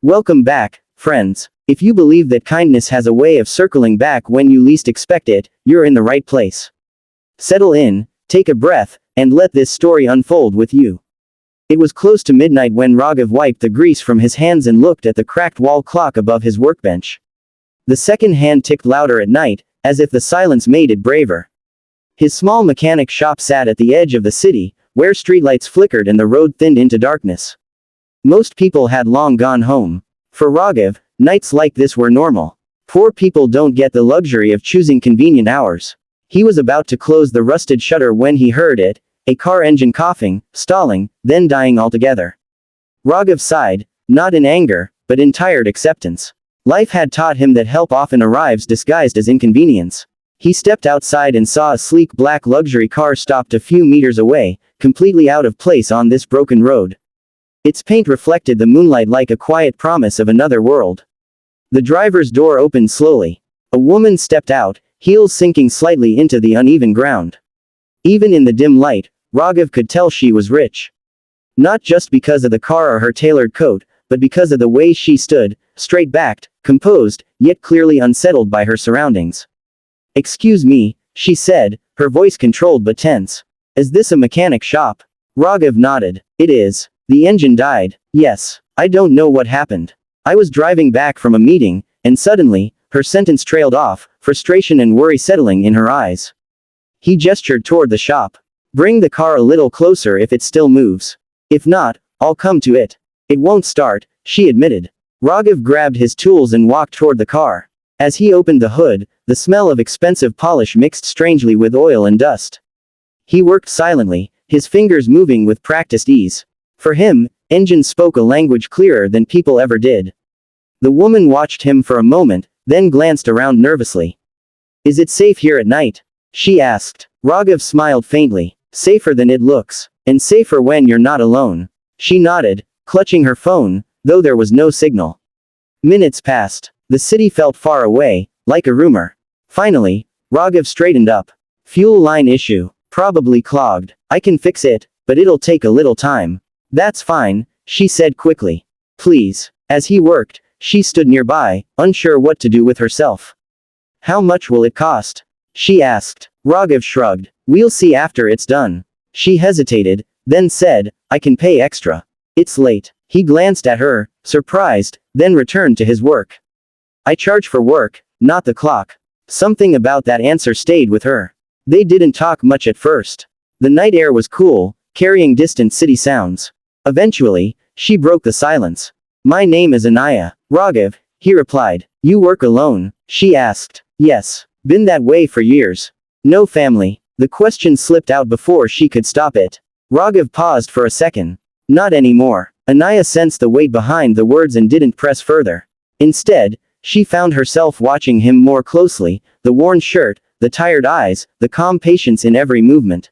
Welcome back, friends. If you believe that kindness has a way of circling back when you least expect it, you're in the right place. Settle in, take a breath, and let this story unfold with you. It was close to midnight when Raghav wiped the grease from his hands and looked at the cracked wall clock above his workbench. The second hand ticked louder at night, as if the silence made it braver. His small mechanic shop sat at the edge of the city, where streetlights flickered and the road thinned into darkness. Most people had long gone home. For Raghav, nights like this were normal. Poor people don't get the luxury of choosing convenient hours. He was about to close the rusted shutter when he heard it, a car engine coughing, stalling, then dying altogether. Raghav sighed, not in anger, but in tired acceptance. Life had taught him that help often arrives disguised as inconvenience. He stepped outside and saw a sleek black luxury car stopped a few meters away, completely out of place on this broken road. Its paint reflected the moonlight like a quiet promise of another world. The driver's door opened slowly. A woman stepped out, heels sinking slightly into the uneven ground. Even in the dim light, Raghav could tell she was rich. Not just because of the car or her tailored coat, but because of the way she stood, straight-backed, composed, yet clearly unsettled by her surroundings. "Excuse me," she said, her voice controlled but tense. "Is this a mechanic shop?" Raghav nodded. "It is. The engine died." "Yes. I don't know what happened. I was driving back from a meeting, and suddenly," her sentence trailed off, frustration and worry settling in her eyes. He gestured toward the shop. "Bring the car a little closer if it still moves. If not, I'll come to it." "It won't start," she admitted. Raghav grabbed his tools and walked toward the car. As he opened the hood, the smell of expensive polish mixed strangely with oil and dust. He worked silently, his fingers moving with practiced ease. For him, engines spoke a language clearer than people ever did. The woman watched him for a moment, then glanced around nervously. "Is it safe here at night?" she asked. Raghav smiled faintly. "Safer than it looks. And safer when you're not alone." She nodded, clutching her phone, though there was no signal. Minutes passed. The city felt far away, like a rumor. Finally, Raghav straightened up. "Fuel line issue. Probably clogged. I can fix it, but it'll take a little time." "That's fine," she said quickly. "Please." As he worked, she stood nearby, unsure what to do with herself. "How much will it cost?" she asked. Raghav shrugged. "We'll see after it's done." She hesitated, then said, "I can pay extra." "It's late." He glanced at her, surprised, then returned to his work. "I charge for work, not the clock." Something about that answer stayed with her. They didn't talk much at first. The night air was cool, carrying distant city sounds. Eventually, she broke the silence. "My name is Anaya." "Raghav," he replied. "You work alone?" she asked. "Yes. Been that way for years." "No family?" The question slipped out before she could stop it. Raghav paused for a second. "Not anymore." Anaya sensed the weight behind the words and didn't press further. Instead, she found herself watching him more closely, the worn shirt, the tired eyes, the calm patience in every movement.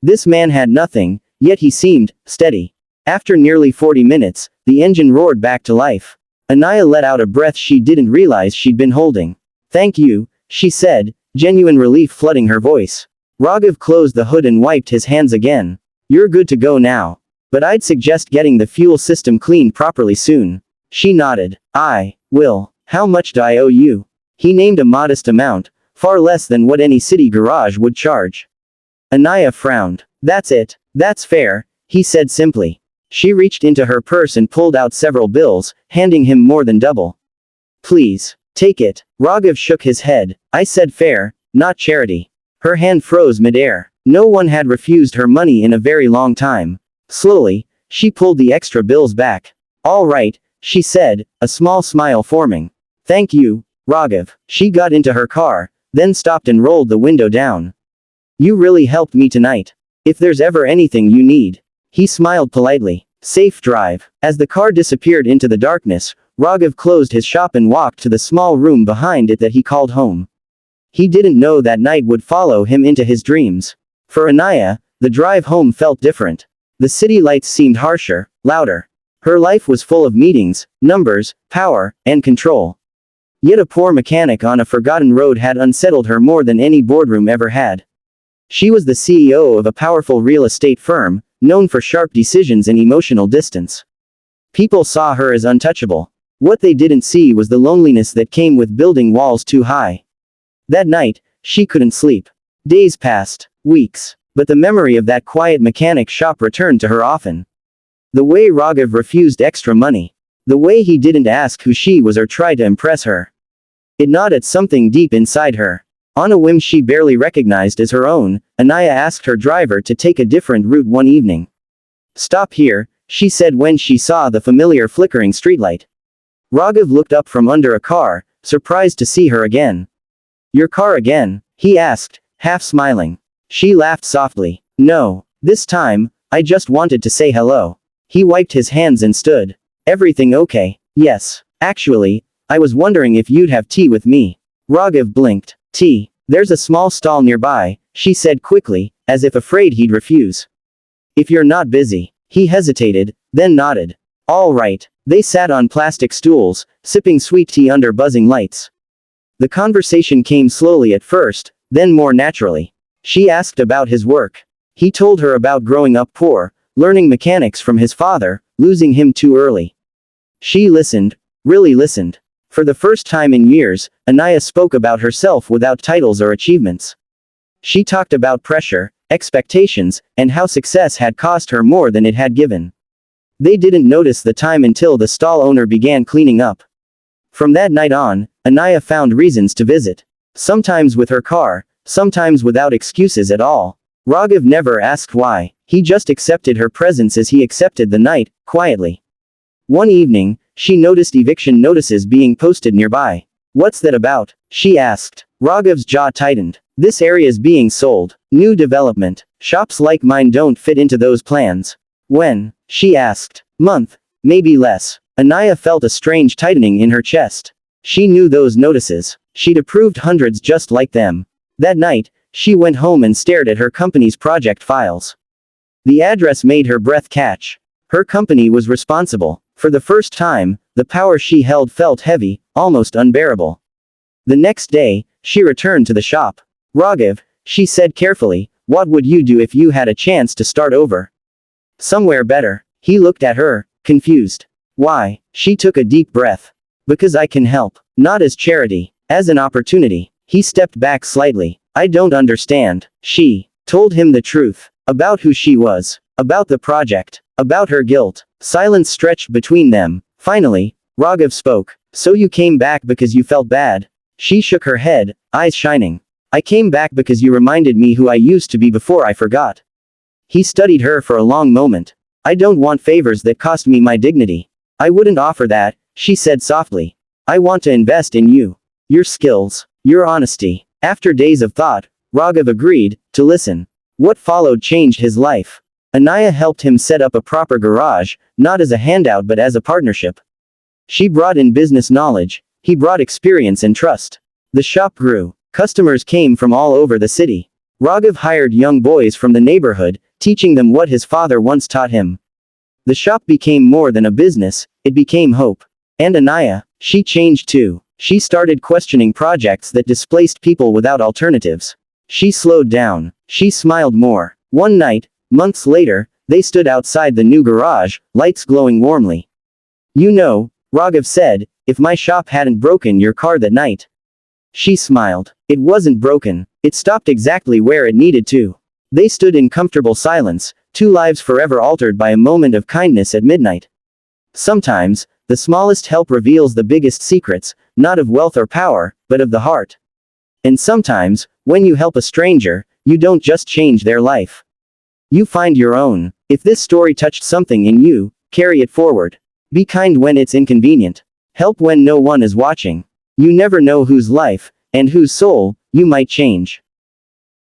This man had nothing, yet he seemed steady. After nearly 40 minutes, the engine roared back to life. Anaya let out a breath she didn't realize she'd been holding. "Thank you," she said, genuine relief flooding her voice. Raghav closed the hood and wiped his hands again. "You're good to go now. But I'd suggest getting the fuel system cleaned properly soon." She nodded. "I will. How much do I owe you?" He named a modest amount, far less than what any city garage would charge. Anaya frowned. "That's it. That's fair," he said simply. She reached into her purse and pulled out several bills, handing him more than double. "Please, take it." Raghav shook his head. "I said fair, not charity." Her hand froze midair. No one had refused her money in a very long time. Slowly, she pulled the extra bills back. "All right," she said, a small smile forming. "Thank you, Raghav." She got into her car, then stopped and rolled the window down. "You really helped me tonight. If there's ever anything you need." He smiled politely. "Safe drive." As the car disappeared into the darkness, Raghav closed his shop and walked to the small room behind it that he called home. He didn't know that night would follow him into his dreams. For Anaya, the drive home felt different. The city lights seemed harsher, louder. Her life was full of meetings, numbers, power, and control. Yet a poor mechanic on a forgotten road had unsettled her more than any boardroom ever had. She was the CEO of a powerful real estate firm, known for sharp decisions and emotional distance. People saw her as untouchable. What they didn't see was the loneliness that came with building walls too high. That night, she couldn't sleep. Days passed, weeks, but the memory of that quiet mechanic shop returned to her often. The way Raghav refused extra money. The way he didn't ask who she was or try to impress her. It gnawed at something deep inside her. On a whim she barely recognized as her own, Anaya asked her driver to take a different route one evening. "Stop here," she said when she saw the familiar flickering streetlight. Raghav looked up from under a car, surprised to see her again. "Your car again?" he asked, half smiling. She laughed softly. "No. This time, I just wanted to say hello." He wiped his hands and stood. "Everything okay?" "Yes. Actually, I was wondering if you'd have tea with me." Raghav blinked. "Tea? There's a small stall nearby," she said quickly, as if afraid he'd refuse. "If you're not busy." He hesitated, then nodded. "All right." They sat on plastic stools, sipping sweet tea under buzzing lights. The conversation came slowly at first, then more naturally. She asked about his work. He told her about growing up poor, learning mechanics from his father, losing him too early. She listened, really listened. For the first time in years, Anaya spoke about herself without titles or achievements. She talked about pressure, expectations, and how success had cost her more than it had given. They didn't notice the time until the stall owner began cleaning up. From that night on, Anaya found reasons to visit. Sometimes with her car, sometimes without excuses at all. Raghav never asked why. He just accepted her presence as he accepted the night, quietly. One evening, she noticed eviction notices being posted nearby. "What's that about?" she asked. Raghav's jaw tightened. "This area's being sold. New development. Shops like mine don't fit into those plans." "When?" she asked. "Month. Maybe less." Anaya felt a strange tightening in her chest. She knew those notices. She'd approved hundreds just like them. That night, she went home and stared at her company's project files. The address made her breath catch. Her company was responsible. For the first time, the power she held felt heavy, almost unbearable. The next day, she returned to the shop. "Raghav," she said carefully, "what would you do if you had a chance to start over?" "Somewhere better." He looked at her, confused. "Why?" She took a deep breath. "Because I can help. Not as charity. As an opportunity." He stepped back slightly. "I don't understand." She told him the truth. About who she was. About the project. About her guilt. Silence stretched between them. Finally, Raghav spoke. "So you came back because you felt bad?" She shook her head, eyes shining. "I came back because you reminded me who I used to be before I forgot." He studied her for a long moment. "I don't want favors that cost me my dignity." "I wouldn't offer that," she said softly. "I want to invest in you. Your skills. Your honesty." After days of thought, Raghav agreed to listen. What followed changed his life. Anaya helped him set up a proper garage, not as a handout but as a partnership. She brought in business knowledge. He brought experience and trust. The shop grew. Customers came from all over the city. Raghav hired young boys from the neighborhood, teaching them what his father once taught him. The shop became more than a business, it became hope. And Anaya, she changed too. She started questioning projects that displaced people without alternatives. She slowed down. She smiled more. One night, months later, they stood outside the new garage, lights glowing warmly. "You know," Raghav said, "if my shop hadn't broken your car that night." She smiled. It wasn't broken. It stopped exactly where it needed to. They stood in comfortable silence, two lives forever altered by a moment of kindness at midnight. Sometimes, the smallest help reveals the biggest secrets, not of wealth or power, but of the heart. And sometimes, when you help a stranger, you don't just change their life. You find your own. If this story touched something in you, carry it forward. Be kind when it's inconvenient. Help when no one is watching. You never know whose life, and whose soul, you might change.